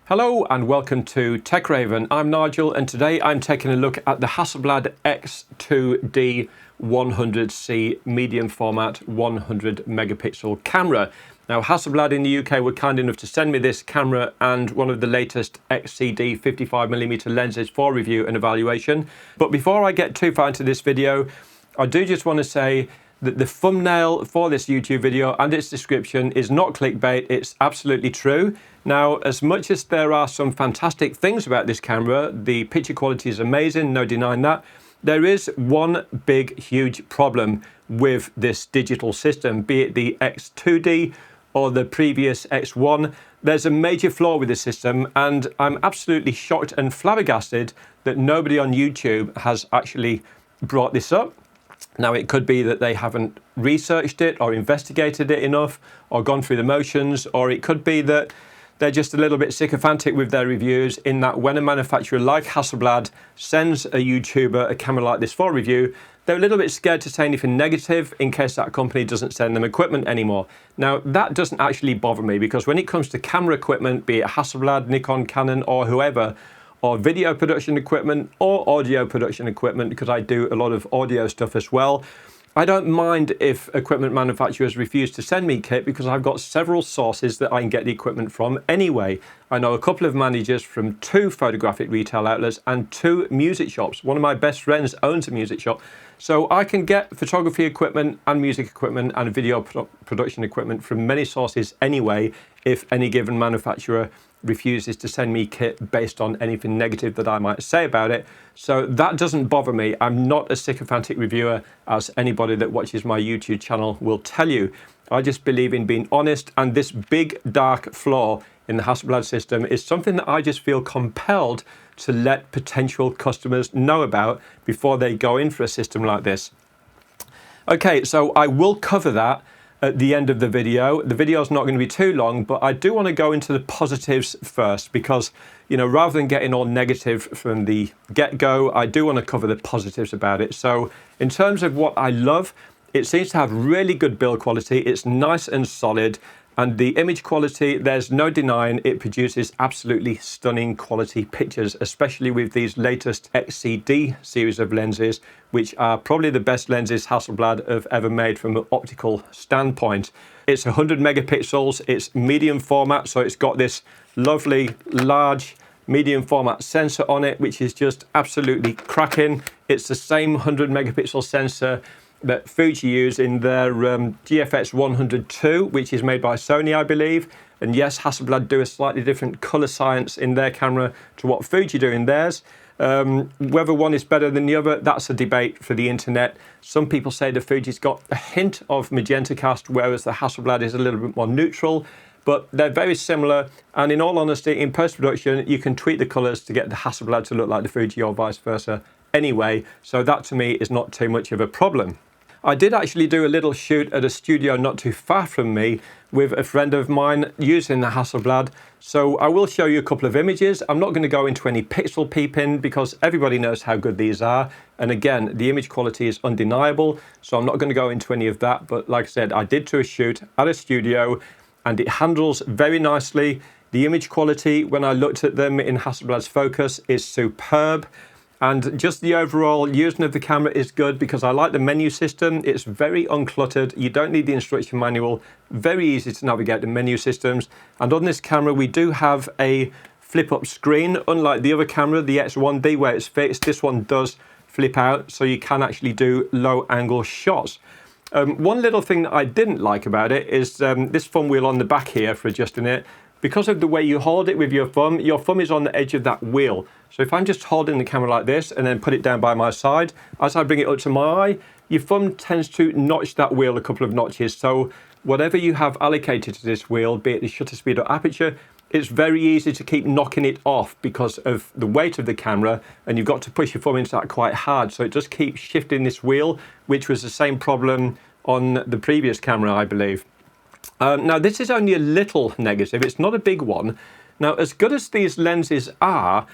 Hello and welcome to Tech Raven. I'm Nigel and today I'm taking a look at the Hasselblad X2D 100C medium format 100 megapixel camera. Now Hasselblad in the UK were kind enough to send me this camera and one of the latest XCD 55mm lenses for review and evaluation. But before I get too far into this video, I do just want to say that the thumbnail for this YouTube video and its description is not clickbait, it's absolutely true. Now, as much as there are some fantastic things about this camera, the picture quality is amazing, no denying that, there is one big, huge problem with this digital system, be it the X2D or the previous X1. There's a major flaw with the system, and I'm absolutely shocked and flabbergasted that nobody on YouTube has actually brought this up. Now, it could be that they haven't researched it or investigated it enough or gone through the motions, or it could be that they're just a little bit sycophantic with their reviews, in that when a manufacturer like Hasselblad sends a YouTuber a camera like this for review, they're a little bit scared to say anything negative in case that company doesn't send them equipment anymore. Now, that doesn't actually bother me, because when it comes to camera equipment, be it Hasselblad, Nikon, Canon or whoever, or video production equipment or audio production equipment, because I do a lot of audio stuff as well, I don't mind if equipment manufacturers refuse to send me kit, because I've got several sources that I can get the equipment from anyway. I know a couple of managers from 2 photographic retail outlets and 2 music shops. One of my best friends owns a music shop. So I can get photography equipment and music equipment and video production equipment from many sources anyway, if any given manufacturer refuses to send me kit based on anything negative that I might say about it. So that doesn't bother me. I'm not a sycophantic reviewer, as anybody that watches my YouTube channel will tell you. I just believe in being honest, and this big dark flaw in the Hasselblad system is something that I just feel compelled to let potential customers know about before they go in for a system like this. Okay, so I will cover that at the end of the video. The video is not going to be too long, but I do want to go into the positives first, because, you know, rather than getting all negative from the get-go, I do want to cover the positives about it. So in terms of what I love, it seems to have really good build quality. It's nice and solid. And the image quality, there's no denying it produces absolutely stunning quality pictures, especially with these latest XCD series of lenses, which are probably the best lenses Hasselblad have ever made from an optical standpoint. It's 100 megapixels, it's medium format, so it's got this lovely large medium format sensor on it, which is just absolutely cracking. It's the same 100 megapixel sensor that Fuji use in their GFX 102, which is made by Sony, I believe. And yes, Hasselblad do a slightly different color science in their camera to what Fuji do in theirs. Whether one is better than the other, that's a debate for the internet. Some people say the Fuji's got a hint of magenta cast, whereas the Hasselblad is a little bit more neutral. But they're very similar, and in all honesty, in post-production, you can tweak the colors to get the Hasselblad to look like the Fuji or vice versa anyway. So that to me is not too much of a problem. I did actually do a little shoot at a studio not too far from me with a friend of mine using the Hasselblad. So I will show you a couple of images. I'm not going to go into any pixel peeping, because everybody knows how good these are. And again, the image quality is undeniable. So I'm not going to go into any of that. But like I said, I did do a shoot at a studio and it handles very nicely. The image quality, when I looked at them in Hasselblad's focus, is superb. And just the overall using of the camera is good, because I like the menu system. It's very uncluttered. You don't need the instruction manual. Very easy to navigate the menu systems. And on this camera, we do have a flip-up screen. Unlike the other camera, the X1D, where it's fixed, this one does flip out, so you can actually do low-angle shots. One little thing that I didn't like about it is this thumb wheel on the back here for adjusting it. Because of the way you hold it with your thumb is on the edge of that wheel. So if I'm just holding the camera like this and then put it down by my side, as I bring it up to my eye, your thumb tends to notch that wheel a couple of notches. So whatever you have allocated to this wheel, be it the shutter speed or aperture, it's very easy to keep knocking it off because of the weight of the camera, and you've got to push your thumb into that quite hard. So it just keeps shifting this wheel, which was the same problem on the previous camera, I believe. Now, this is only a little negative. It's not a big one. Now, as good as these lenses are,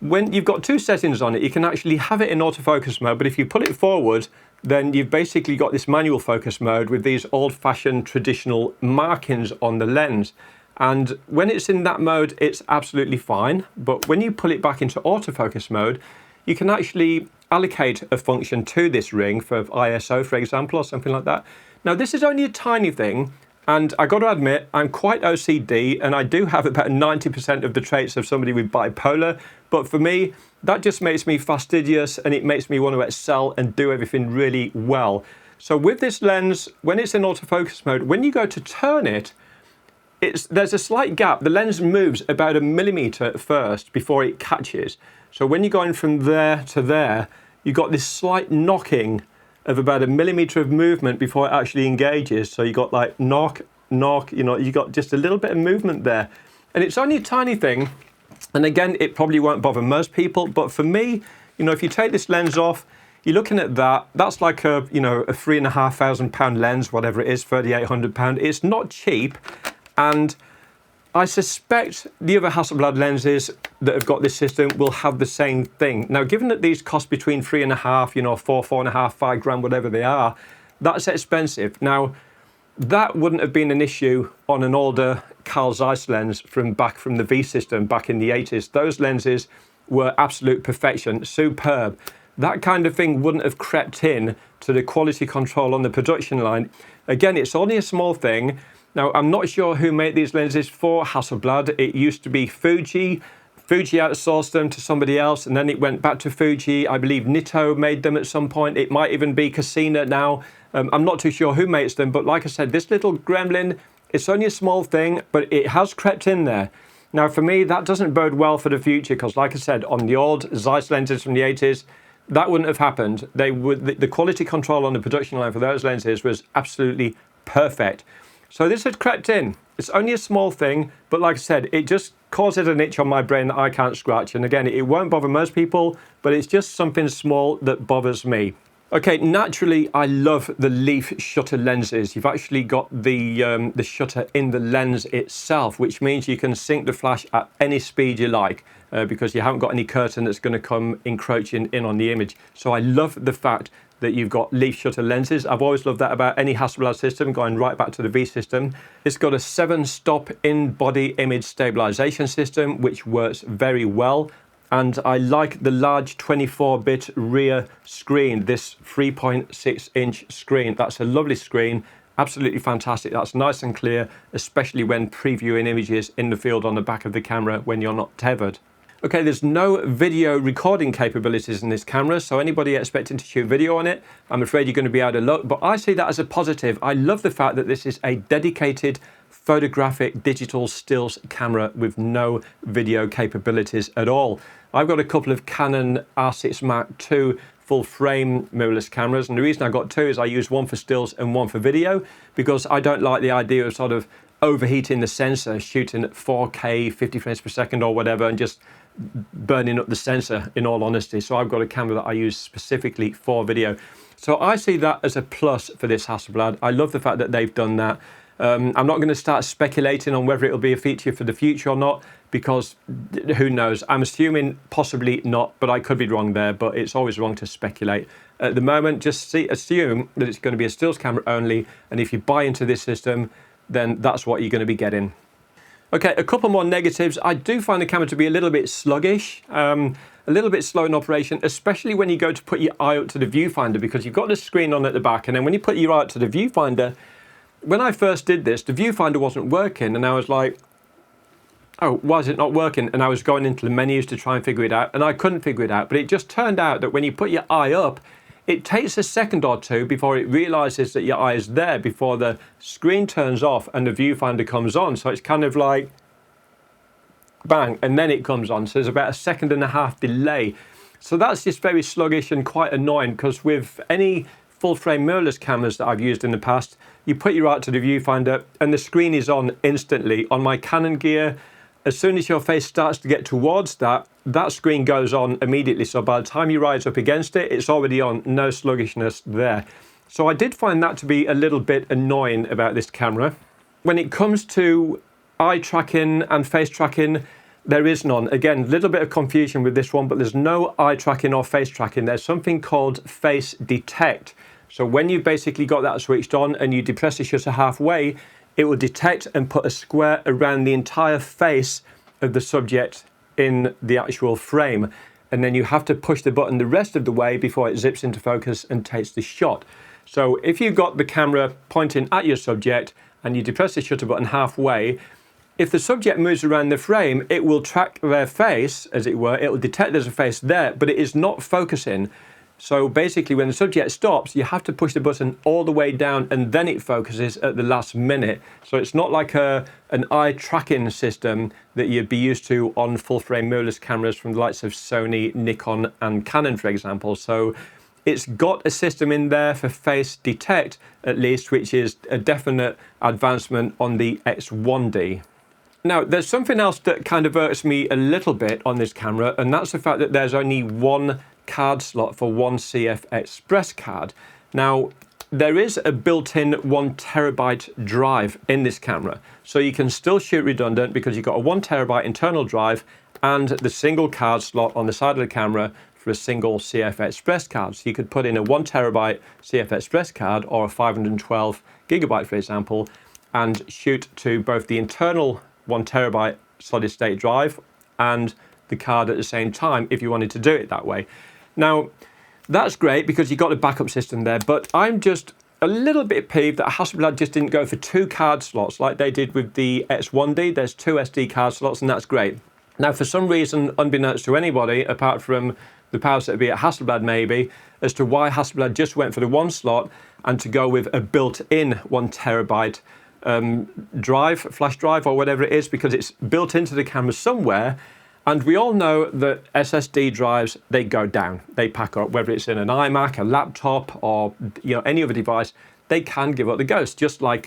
when you've got 2 settings on it, you can actually have it in autofocus mode, but if you pull it forward, then you've basically got this manual focus mode with these old-fashioned traditional markings on the lens. And when it's in that mode, it's absolutely fine. But when you pull it back into autofocus mode, you can actually allocate a function to this ring for ISO, for example, or something like that. Now, this is only a tiny thing. And I got to admit, I'm quite OCD, and I do have about 90% of the traits of somebody with bipolar. But for me, that just makes me fastidious, and it makes me want to excel and do everything really well. So with this lens, when it's in autofocus mode, when you go to turn it, there's a slight gap. The lens moves about 1 millimeter at first before it catches. So when you're going from there to there, you've got this slight knocking of about 1 millimeter of movement before it actually engages. So you got like knock, you know, you got just a little bit of movement there. And it's only a tiny thing. And again, it probably won't bother most people. But for me, you know, if you take this lens off, you're looking at that. That's like a, you know, a £3,500 lens, whatever it is, £3,800. It's not cheap. And I suspect the other Hasselblad lenses that have got this system will have the same thing. Now, given that these cost between £3,500, you know, £4,500, £5,000, whatever they are, that's expensive. Now, that wouldn't have been an issue on an older Carl Zeiss lens from the V system back in the 80s. Those lenses were absolute perfection, superb. That kind of thing wouldn't have crept in to the quality control on the production line. Again, it's only a small thing. Now, I'm not sure who made these lenses for Hasselblad. It used to be Fuji. Fuji outsourced them to somebody else, and then it went back to Fuji. I believe Nitto made them at some point. It might even be Casina now. I'm not too sure who makes them, but like I said, this little gremlin, it's only a small thing, but it has crept in there. Now, for me, that doesn't bode well for the future, because like I said, on the old Zeiss lenses from the 80s, that wouldn't have happened. The quality control on the production line for those lenses was absolutely perfect. So this had crept in. It's only a small thing, but like I said, it just causes an itch on my brain that I can't scratch. And again, it won't bother most people, but it's just something small that bothers me. Okay, naturally, I love the leaf shutter lenses. You've actually got the shutter in the lens itself, which means you can sync the flash at any speed you like, because you haven't got any curtain that's going to come encroaching in on the image. So I love the fact that you've got leaf shutter lenses. I've always loved that about any Hasselblad system, going right back to the V system. It's got a 7-stop in-body image stabilization system, which works very well. And I like the large 24-bit rear screen, this 3.6-inch screen. That's a lovely screen, absolutely fantastic. That's nice and clear, especially when previewing images in the field on the back of the camera when you're not tethered. Okay, there's no video recording capabilities in this camera, so anybody expecting to shoot video on it, I'm afraid you're going to be out of luck, but I see that as a positive. I love the fact that this is a dedicated photographic digital stills camera with no video capabilities at all. I've got a couple of Canon R6 Mark II full frame mirrorless cameras, and the reason I got two is I use one for stills and one for video, because I don't like the idea of sort of overheating the sensor, shooting at 4K, 50 frames per second or whatever, and just burning up the sensor, in all honesty. So I've got a camera that I use specifically for video. So I see that as a plus for this Hasselblad. I love the fact that they've done that. I'm not going to start speculating on whether it'll be a feature for the future or not, because who knows? I'm assuming possibly not, but I could be wrong there, but it's always wrong to speculate. At the moment, just assume that it's going to be a stills camera only, and if you buy into this system, then that's what you're going to be getting. Okay, a couple more negatives. I do find the camera to be a little bit sluggish, a little bit slow in operation, especially when you go to put your eye up to the viewfinder, because you've got the screen on at the back, and then when you put your eye up to the viewfinder, when I first did this, the viewfinder wasn't working, and I was like, oh, why is it not working? And I was going into the menus to try and figure it out, and I couldn't figure it out. But it just turned out that when you put your eye up, it takes a second or two before it realizes that your eye is there, before the screen turns off and the viewfinder comes on. So it's kind of like bang, and then it comes on. So there's about a 1.5 seconds delay. So that's just very sluggish and quite annoying, because with any full frame mirrorless cameras that I've used in the past, you put your eye to the viewfinder and the screen is on instantly. On my Canon gear, as soon as your face starts to get towards that screen goes on immediately. So by the time you rise up against it, it's already on, no sluggishness there. So I did find that to be a little bit annoying about this camera. When it comes to eye tracking and face tracking, there is none. Again, a little bit of confusion with this one, but there's no eye tracking or face tracking. There's something called face detect. So when you've basically got that switched on and you depress the shutter halfway, it will detect and put a square around the entire face of the subject in the actual frame. And then you have to push the button the rest of the way before it zips into focus and takes the shot. So if you've got the camera pointing at your subject and you depress the shutter button halfway, if the subject moves around the frame, it will track their face, as it were. It will detect there's a face there, but it is not focusing. So basically, when the subject stops, you have to push the button all the way down and then it focuses at the last minute. So it's not like an eye tracking system that you'd be used to on full-frame mirrorless cameras from the likes of Sony, Nikon, and Canon, for example. So it's got a system in there for face detect, at least, which is a definite advancement on the X1D. Now, there's something else that kind of irks me a little bit on this camera, and that's the fact that there's only one card slot for one CF Express card. Now, there is a built-in 1 terabyte drive in this camera, so you can still shoot redundant because you've got a 1 terabyte internal drive and the single card slot on the side of the camera for a single CF Express card. So you could put in a 1 terabyte CF Express card or a 512 gigabyte, for example, and shoot to both the internal 1 terabyte solid state drive and the card at the same time if you wanted to do it that way. Now, that's great because you've got a backup system there, but I'm just a little bit peeved that Hasselblad just didn't go for 2 card slots like they did with the X1D. There's 2 SD card slots, and that's great. Now, for some reason, unbeknownst to anybody, apart from the powers that be at Hasselblad maybe, as to why Hasselblad just went for the 1 slot and to go with a built-in 1 terabyte drive, flash drive or whatever it is, because it's built into the camera somewhere. And we all know that SSD drives, they go down, they pack up, whether it's in an iMac, a laptop, or any other device, they can give up the ghost. Just like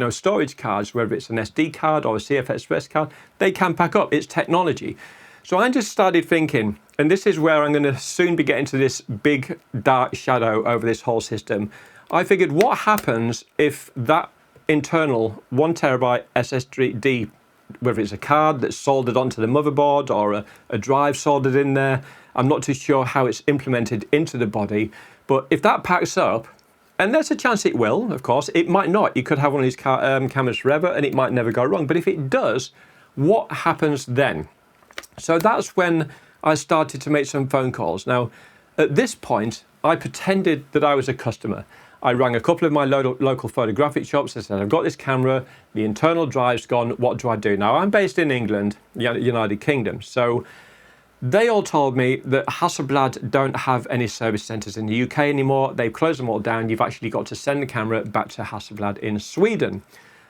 storage cards, whether it's an SD card or a CF Express card, they can pack up. It's technology. So I just started thinking, and this is where I'm going to soon be getting to this big dark shadow over this whole system. I figured, what happens if that internal 1 terabyte SSD, whether it's a card that's soldered onto the motherboard or a drive soldered in there, I'm not too sure how it's implemented into the body, but if that packs up, and there's a chance it will, of course, it might not. You could have one of these cameras forever and it might never go wrong, but if it does, what happens then? So that's when I started to make some phone calls. Now, at this point, I pretended that I was a customer. I rang a couple of my local photographic shops. I said, I've got this camera, the internal drive's gone, what do I do? Now, I'm based in England, United Kingdom, so they all told me that Hasselblad don't have any service centres in the UK anymore. They've closed them all down. You've actually got to send the camera back to Hasselblad in Sweden.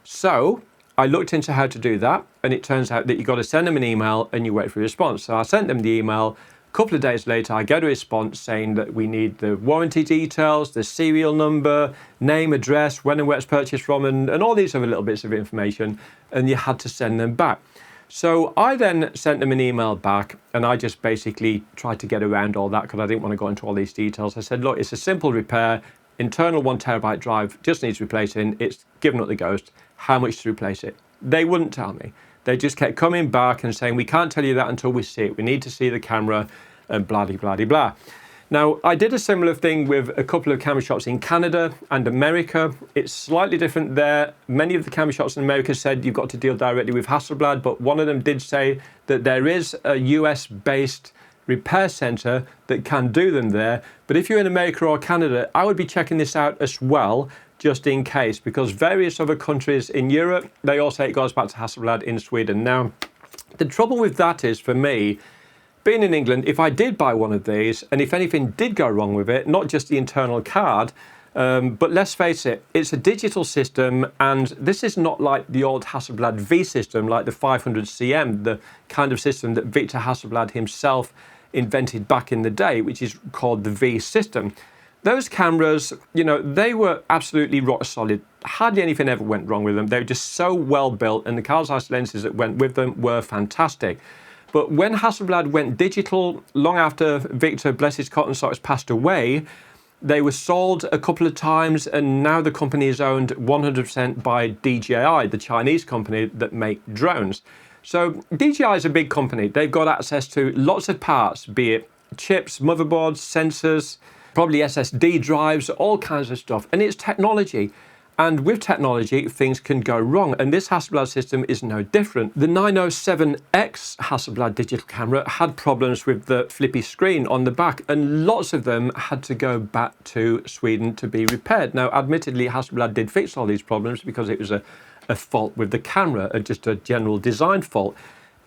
So I looked into how to do that, and it turns out that you've got to send them an email and you wait for a response. So I sent them the email. A couple of days later, I get a response saying that we need the warranty details, the serial number, name, address, when and where it's purchased from, and all these other little bits of information, and you had to send them back. So I then sent them an email back, and I just basically tried to get around all that because I didn't want to go into all these details. I said, look, it's a simple repair. Internal 1 terabyte drive just needs replacing. It's given up the ghost. How much to replace it? They wouldn't tell me. They just kept coming back and saying, we can't tell you that until we see it. We need to see the camera, and blah, blah, blah, blah. Now, I did a similar thing with a couple of camera shops in Canada and America. It's slightly different there. Many of the camera shops in America said you've got to deal directly with Hasselblad, but one of them did say that there is a US-based repair center that can do them there. But if you're in America or Canada, I would be checking this out as well, just in case, because various other countries in Europe, they all say it goes back to Hasselblad in Sweden. Now, the trouble with that is, for me, being in England, if I did buy one of these, and if anything did go wrong with it, not just the internal card, but let's face it, it's a digital system, and this is not like the old Hasselblad V system, like the 500cm, the kind of system that Victor Hasselblad himself invented back in the day, which is called the V system. Those cameras, they were absolutely rock solid. Hardly anything ever went wrong with them. They were just so well built, and the Carl Zeiss lenses that went with them were fantastic. But when Hasselblad went digital, long after Victor, bless his cotton socks, passed away, they were sold a couple of times, and now the company is owned 100% by DJI, the Chinese company that make drones. So DJI is a big company. They've got access to lots of parts, be it chips, motherboards, sensors, probably SSD drives, all kinds of stuff. And it's technology. And with technology, things can go wrong, and this Hasselblad system is no different. The 907X Hasselblad digital camera had problems with the flippy screen on the back, and lots of them had to go back to Sweden to be repaired. Now, admittedly, Hasselblad did fix all these problems because it was a fault with the camera, just a general design fault.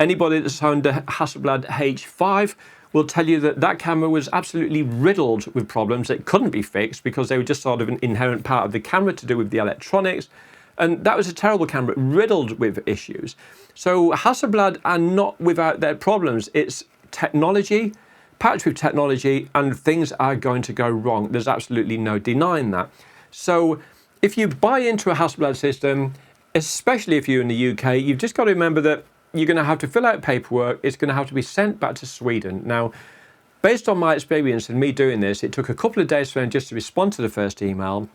Anybody that's owned a Hasselblad H5 will tell you that that camera was absolutely riddled with problems that couldn't be fixed because they were just sort of an inherent part of the camera to do with the electronics. And that was a terrible camera, riddled with issues. So Hasselblad are not without their problems. It's technology, packed with technology, and things are going to go wrong. There's absolutely no denying that. So if you buy into a Hasselblad system, especially if you're in the UK, you've just got to remember that you're going to have to fill out paperwork. It's going to have to be sent back to Sweden. Now, based on my experience and me doing this, it took a couple of days for them just to respond to the first email.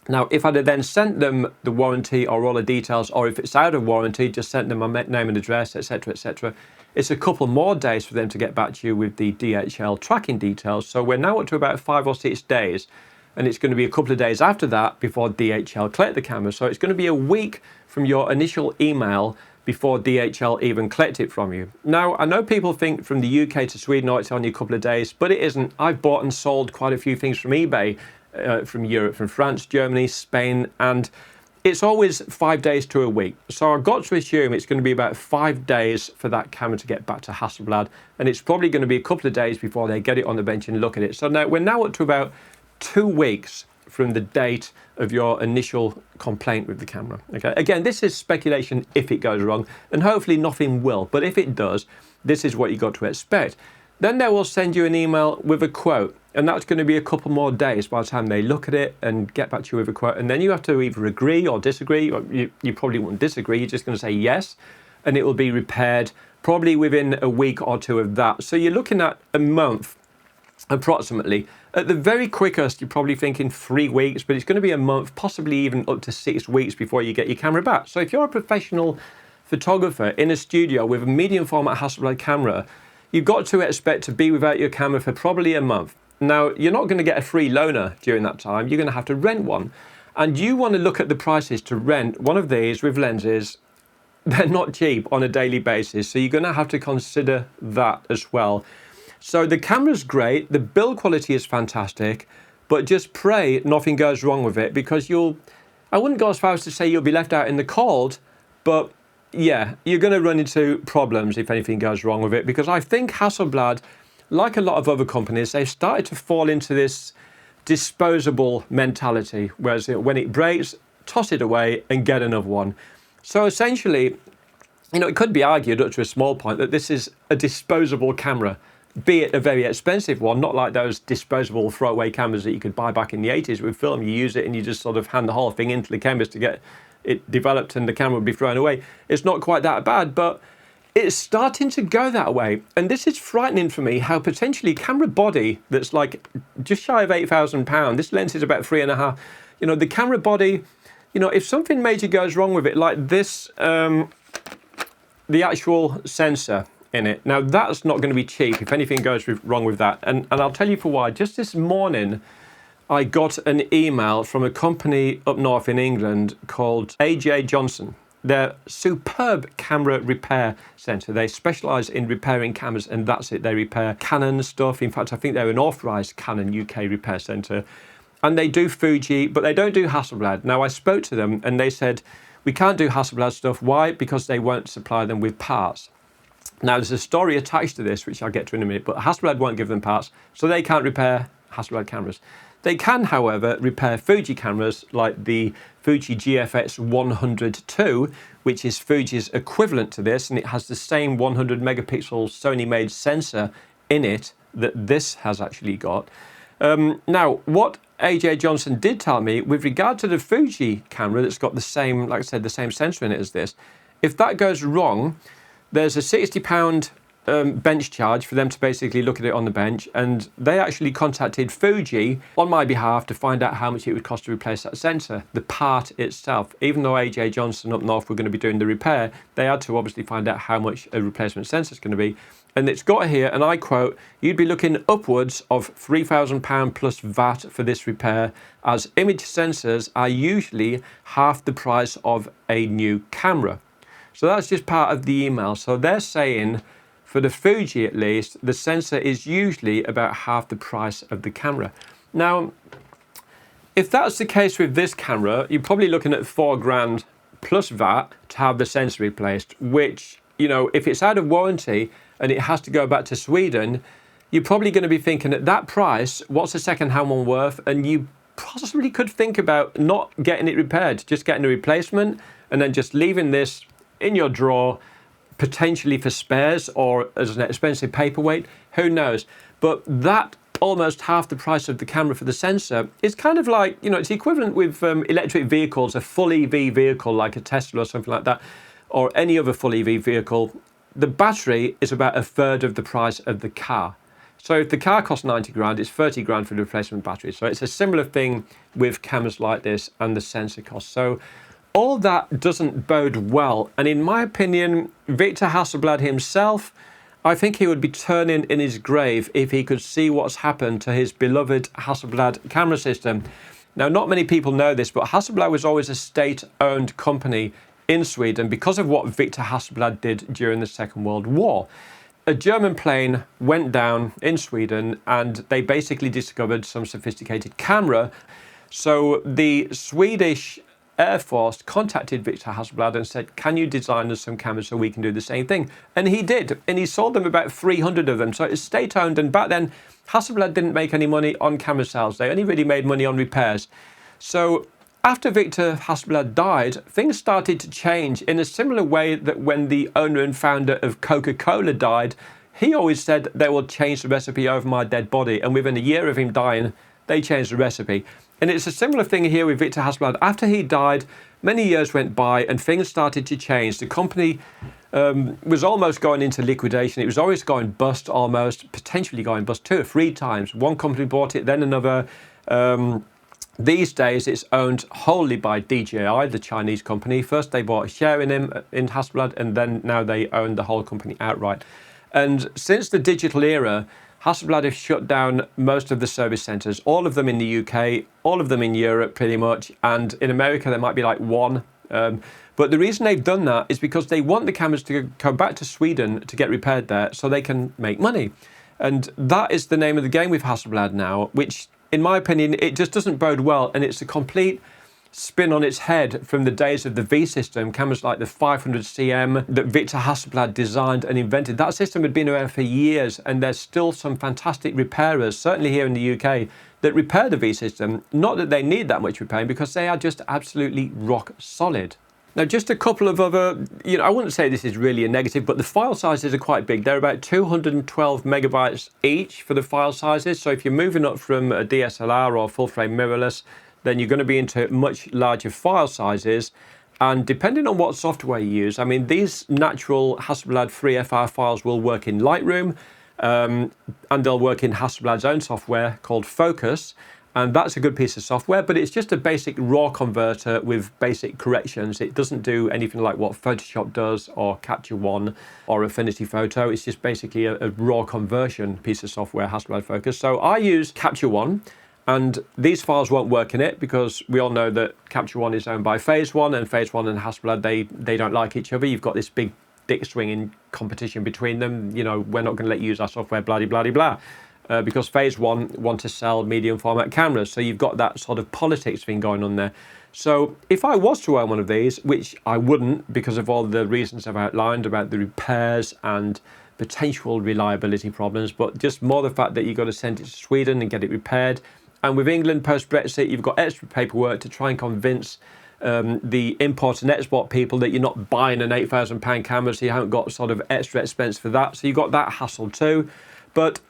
Now, if I'd have then sent them the warranty or all the details, or if it's out of warranty, just sent them my name and address, etc., etc., it's a couple more days for them to get back to you with the DHL tracking details. So we're now up to about 5 or 6 days, and it's going to be a couple of days after that before DHL collect the camera. So it's going to be a week from your initial email before DHL even collect it from you. Now, I know people think from the UK to Sweden, oh, it's only a couple of days, but it isn't. I've bought and sold quite a few things from eBay, from Europe, from France, Germany, Spain, and it's always 5 days to a week. So I've got to assume it's going to be about 5 days for that camera to get back to Hasselblad, and it's probably going to be a couple of days before they get it on the bench and look at it. So now we're now up to about 2 weeks from the date of your initial complaint with the camera. Okay, again, this is speculation if it goes wrong, and hopefully nothing will, but if it does, this is what you got to expect. Then they will send you an email with a quote, and that's going to be a couple more days by the time they look at it and get back to you with a quote, and then you have to either agree or disagree, or you probably won't disagree, you're just going to say yes, and it will be repaired probably within a week or two of that. So you're looking at a month approximately. At the very quickest, you're probably thinking 3 weeks, but it's going to be a month, possibly even up to 6 weeks before you get your camera back. So if you're a professional photographer in a studio with a medium format Hasselblad camera, you've got to expect to be without your camera for probably a month. Now, you're not going to get a free loaner during that time. You're going to have to rent one. And you want to look at the prices to rent one of these with lenses. They're not cheap on a daily basis. So you're going to have to consider that as well. So the camera's great, the build quality is fantastic, but just pray nothing goes wrong with it, because I wouldn't go as far as to say you'll be left out in the cold, but yeah, you're going to run into problems if anything goes wrong with it, because I think Hasselblad, like a lot of other companies, they've started to fall into this disposable mentality, whereas when it breaks, toss it away and get another one. So essentially, it could be argued up to a small point that this is a disposable camera, be it a very expensive one, not like those disposable throwaway cameras that you could buy back in the 80s with film. You use it and you just sort of hand the whole thing into the chemist to get it developed and the camera would be thrown away. It's not quite that bad, but it's starting to go that way. And this is frightening for me, how potentially camera body that's like just shy of £8,000, this lens is about 3.5, the camera body, if something major goes wrong with it, like this, the actual sensor in it. Now, that's not going to be cheap if anything goes wrong with that. And I'll tell you for why. Just this morning, I got an email from a company up north in England called AJ Johnson. They're superb camera repair centre. They specialise in repairing cameras, and that's it. They repair Canon stuff. In fact, I think they're an authorised Canon UK repair centre. And they do Fuji, but they don't do Hasselblad. Now, I spoke to them and they said, we can't do Hasselblad stuff. Why? Because they won't supply them with parts. Now, there's a story attached to this, which I'll get to in a minute, but Hasselblad won't give them parts, so they can't repair Hasselblad cameras. They can, however, repair Fuji cameras like the Fuji GFX 102, which is Fuji's equivalent to this, and it has the same 100 megapixel Sony-made sensor in it that this has actually got. Now, what AJ Johnson did tell me, with regard to the Fuji camera that's got the same, like I said, the same sensor in it as this, if that goes wrong, there's a £60 bench charge for them to basically look at it on the bench, and they actually contacted Fuji on my behalf to find out how much it would cost to replace that sensor, the part itself. Even though AJ Johnson up north were going to be doing the repair, they had to obviously find out how much a replacement sensor is going to be. And it's got here, and I quote, "You'd be looking upwards of £3,000 plus VAT for this repair, as image sensors are usually half the price of a new camera." So that's just part of the email. So they're saying, for the Fuji at least, the sensor is usually about half the price of the camera. Now, if that's the case with this camera, you're probably looking at £4,000 plus VAT to have the sensor replaced, which, you know, if it's out of warranty and it has to go back to Sweden, you're probably going to be thinking at that price, what's a second-hand one worth? And you possibly could think about not getting it repaired, just getting a replacement and then just leaving this in your drawer, potentially for spares or as an expensive paperweight, who knows? But that almost half the price of the camera for the sensor is kind of like, you know, it's equivalent with electric vehicles, a full EV vehicle like a Tesla or something like that, or any other full EV vehicle. The battery is about a third of the price of the car. So if the car costs 90 grand, it's 30 grand for the replacement battery. So it's a similar thing with cameras like this and the sensor cost. So all that doesn't bode well. And in my opinion, Victor Hasselblad himself, I think he would be turning in his grave if he could see what's happened to his beloved Hasselblad camera system. Now, not many people know this, but Hasselblad was always a state-owned company in Sweden because of what Victor Hasselblad did during the Second World War. A German plane went down in Sweden and they basically discovered some sophisticated camera. So the Swedish Air Force contacted Victor Hasselblad and said, "Can you design us some cameras so we can do the same thing?" And he did, and he sold them about 300 of them. So it's state-owned, and back then Hasselblad didn't make any money on camera sales. They only really made money on repairs. So after Victor Hasselblad died, things started to change in a similar way that when the owner and founder of Coca-Cola died, he always said they will change the recipe over my dead body. And within a year of him dying, they changed the recipe. And it's a similar thing here with Victor Hasselblad. After he died, many years went by and things started to change. The company was almost going into liquidation. It was always going bust, almost, potentially going bust 2 or 3 times. One company bought it, then another. These days, it's owned wholly by DJI, the Chinese company. First, they bought a share in him, in Hasselblad, and then now they own the whole company outright. And since the digital era, Hasselblad have shut down most of the service centres, all of them in the UK, all of them in Europe pretty much, and in America there might be like 1. But the reason they've done that is because they want the cameras to go back to Sweden to get repaired there so they can make money. And that is the name of the game with Hasselblad now, which in my opinion, it just doesn't bode well, and it's a complete spin on its head from the days of the V system, cameras like the 500cm that Victor Hasselblad designed and invented. That system had been around for years, and there's still some fantastic repairers, certainly here in the UK, that repair the V system. Not that they need that much repairing, because they are just absolutely rock solid. Now, just a couple of other, I wouldn't say this is really a negative, but the file sizes are quite big. They're about 212 megabytes each for the file sizes. So if you're moving up from a DSLR or full frame mirrorless, then you're going to be into much larger file sizes. And depending on what software you use, I mean, these natural Hasselblad FreeFR files will work in Lightroom, and they'll work in Hasselblad's own software called Focus. And that's a good piece of software, but it's just a basic RAW converter with basic corrections. It doesn't do anything like what Photoshop does or Capture One or Affinity Photo. It's just basically a RAW conversion piece of software, Hasselblad Focus. So I use Capture One, and these files won't work in it because we all know that Capture One is owned by Phase One, and Phase One and Hasselblad, they don't like each other. You've got this big dick swinging competition between them. We're not going to let you use our software, blah, blah, blah, blah. Because Phase One want to sell medium format cameras. So you've got that sort of politics thing going on there. So if I was to own one of these, which I wouldn't because of all the reasons I've outlined about the repairs and potential reliability problems, but just more the fact that you've got to send it to Sweden and get it repaired. And with England post-Brexit, you've got extra paperwork to try and convince the import and export people that you're not buying an £8,000 camera, so you haven't got sort of extra expense for that. So you've got that hassle too. But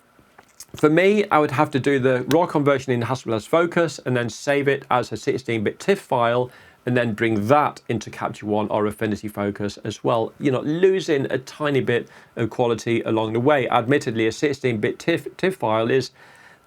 for me, I would have to do the RAW conversion in Hasselblad's Focus and then save it as a 16-bit TIFF file and then bring that into Capture One or Affinity Focus as well, you know, losing a tiny bit of quality along the way. Admittedly, a 16-bit TIFF file is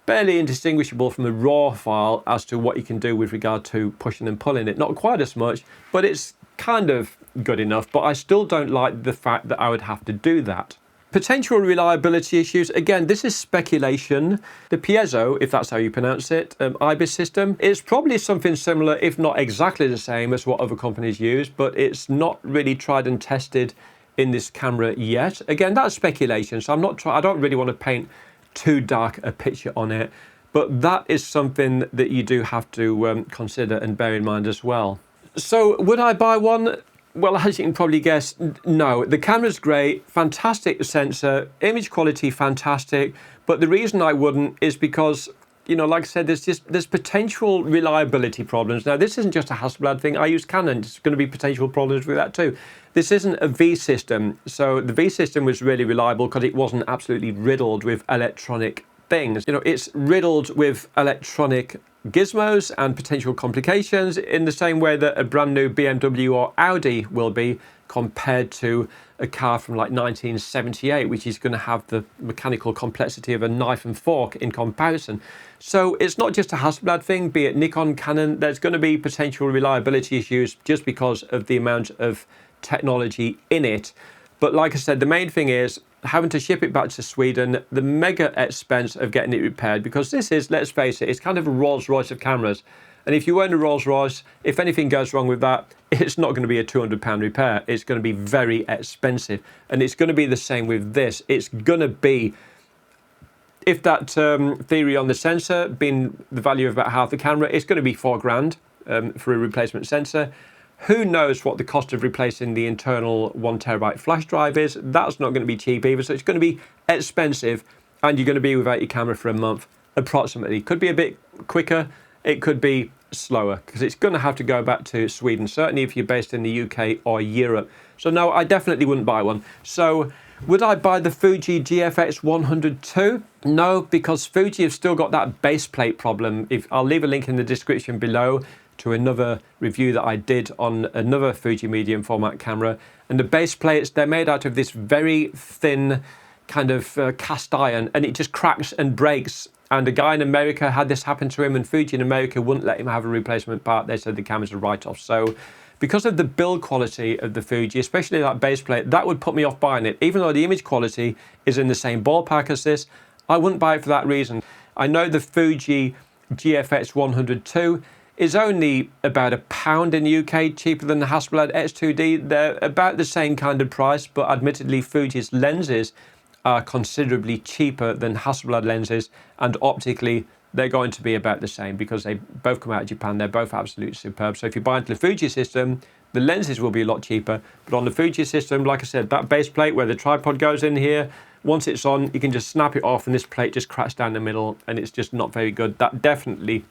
barely indistinguishable from a RAW file as to what you can do with regard to pushing and pulling it. Not quite as much, but it's kind of good enough. But I still don't like the fact that I would have to do that. Potential reliability issues. Again, this is speculation. The piezo, if that's how you pronounce it, IBIS system, is probably something similar, if not exactly the same as what other companies use, but it's not really tried and tested in this camera yet. Again, that's speculation, so I don't really want to paint too dark a picture on it, but that is something that you do have to consider and bear in mind as well. So would I buy one? Well, as you can probably guess, no. The camera's great, fantastic sensor, image quality fantastic, but the reason I wouldn't is because, you know, like I said, there's potential reliability problems. Now, this isn't just a Hasselblad thing. I use Canon. There's going to be potential problems with that too. This isn't a V system. So the V system was really reliable because it wasn't absolutely riddled with electronic things. You know, it's riddled with electronic gizmos and potential complications in the same way that a brand new BMW or Audi will be compared to a car from like 1978, which is going to have the mechanical complexity of a knife and fork in comparison. So it's not just a Hasselblad thing, be it Nikon, Canon, there's going to be potential reliability issues just because of the amount of technology in it. But like I said, the main thing is having to ship it back to Sweden, the mega expense of getting it repaired, because this is, let's face it, it's kind of a Rolls Royce of cameras. And if you own a Rolls Royce, if anything goes wrong with that, it's not going to be a £200 repair. It's going to be very expensive. And it's going to be the same with this. It's going to be, if that theory on the sensor being the value of about half the camera, it's going to be £4,000 for a replacement sensor. Who knows what the cost of replacing the internal 1TB flash drive is? That's not going to be cheap either. So it's going to be expensive, and you're going to be without your camera for a month, approximately. Could be a bit quicker. It could be slower because it's going to have to go back to Sweden, certainly if you're based in the UK or Europe. So no, I definitely wouldn't buy one. So would I buy the Fuji GFX 102? No, because Fuji have still got that base plate problem. I'll leave a link in the description below to another review that I did on another Fuji medium format camera. And the base plates, they're made out of this very thin kind of cast iron, and it just cracks and breaks. And a guy in America had this happen to him, and Fuji in America wouldn't let him have a replacement part. They said the camera's a write-off. So because of the build quality of the Fuji, especially that base plate, that would put me off buying it. Even though the image quality is in the same ballpark as this, I wouldn't buy it for that reason. I know the Fuji GFX 102 is only about £1 in the UK, cheaper than the Hasselblad X2D. They're about the same kind of price, but admittedly Fuji's lenses are considerably cheaper than Hasselblad lenses, and optically they're going to be about the same because they both come out of Japan. They're both absolutely superb. So if you buy into the Fuji system, the lenses will be a lot cheaper. But on the Fuji system, like I said, that base plate where the tripod goes in here, once it's on, you can just snap it off and this plate just cracks down the middle, and it's just not very good. That definitely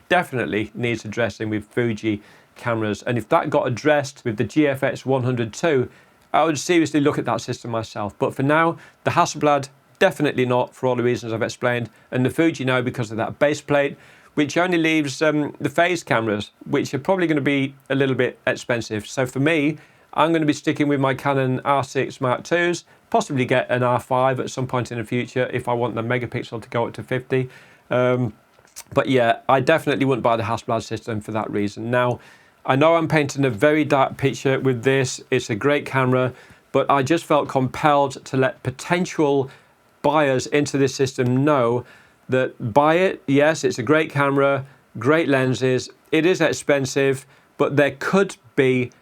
needs addressing with Fuji cameras. And if that got addressed with the GFX 102, I would seriously look at that system myself. But for now, the Hasselblad, definitely not, for all the reasons I've explained. And the Fuji, no, because of that base plate, which only leaves the phase cameras, which are probably going to be a little bit expensive. So for me, I'm going to be sticking with my Canon R6 Mark IIs, possibly get an R5 at some point in the future if I want the megapixel to go up to 50. But yeah, I definitely wouldn't buy the Hasselblad system for that reason. Now, I know I'm painting a very dark picture with this. It's a great camera, but I just felt compelled to let potential buyers into this system know that buy it. Yes, it's a great camera, great lenses. It is expensive, but there could be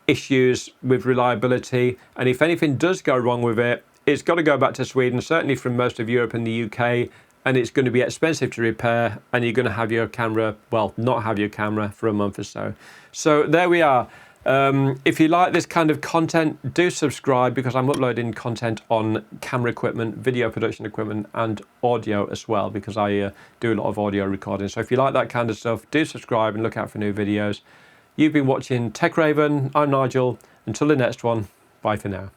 issues with reliability. And if anything does go wrong with it, it's got to go back to Sweden, certainly from most of Europe and the UK. And it's going to be expensive to repair, and you're going to have your camera, well, not have your camera for a month or so. So there we are. If you like this kind of content, do subscribe, because I'm uploading content on camera equipment, video production equipment, and audio as well, because I do a lot of audio recording. So if you like that kind of stuff, do subscribe and look out for new videos. You've been watching Tech Raven. I'm Nigel. Until the next one, bye for now.